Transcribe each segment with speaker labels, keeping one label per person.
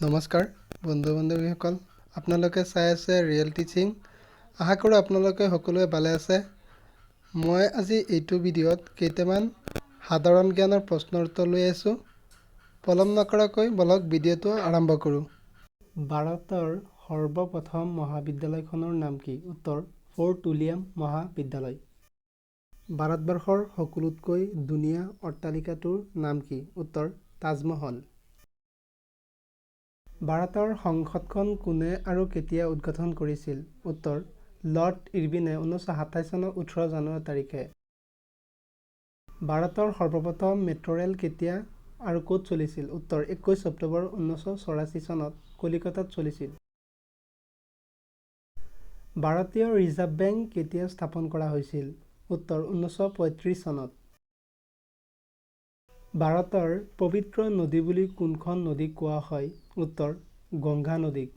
Speaker 1: নমস্কাৰ বন্ধু বান্ধৱীসকল, আপোনালোকে চাই আছে ৰিয়েল টিচিং। আশা কৰোঁ আপোনালোকে সকলোৱে ভালে আছে। মই আজি এইটো ভিডিঅ'ত কেইটামান সাধাৰণ জ্ঞানৰ প্ৰশ্নৰ উত্তৰ লৈ আছোঁ। পলম নকৰাকৈ বলক ভিডিঅ'টো আৰম্ভ কৰোঁ। ভাৰতৰ সৰ্বপ্ৰথম মহাবিদ্যালয়খনৰ নাম কি? উত্তৰ ফৰ্ট উইলিয়াম মহাবিদ্যালয়। ভাৰতবৰ্ষৰ সকলোতকৈ ধুনীয়া অট্টালিকাটোৰ নাম কি? উত্তৰ তাজমহল। ভাৰতৰ সংসদখন কোনে আৰু কেতিয়া উদ্বোধন কৰিছিল? উত্তৰ লৰ্ড ইৰবিনে 1927 চনৰ 18 জানুৱাৰী তাৰিখে। ভাৰতৰ সৰ্বপ্ৰথম মেট্ৰ' ৰেল কেতিয়া আৰু ক'ত চলিছিল? উত্তৰ 21 অক্টোবৰ 1984 চনত কলিকতাত চলিছিল। ভাৰতীয় ৰিজাৰ্ভ বেংক কেতিয়া স্থাপন কৰা হৈছিল? উত্তৰ 1935 চনত। ভাৰতৰ পবিত্ৰ নদী বুলি কোনখন নদীক কোৱা হয়? উত্তৰ গংগা নদীক।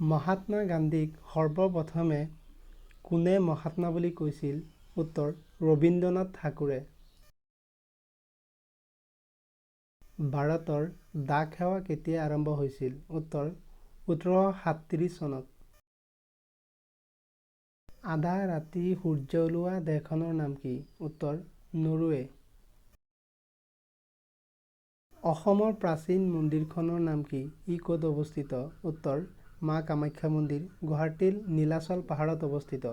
Speaker 1: মহাত্মা গান্ধীক সৰ্বপ্ৰথমে কোনে মহাত্মা বুলি কৈছিল? উত্তৰ ৰবীন্দ্ৰনাথ ঠাকুৰে। ভাৰতৰ ডাক সেৱা কেতিয়া আৰম্ভ হৈছিল? উত্তৰ 1837 চনত। আধা ৰাতি সূৰ্য ওলোৱা দেশখনৰ নাম কি? উত্তৰ নৰৱে। অসমৰ প্ৰাচীন মন্দিৰখনৰ নাম কি? ই ক'ত অৱস্থিত? উত্তৰ মা কামাখ্যা মন্দিৰ, গুৱাহাটীৰ নীলাচল পাহাৰত অৱস্থিত।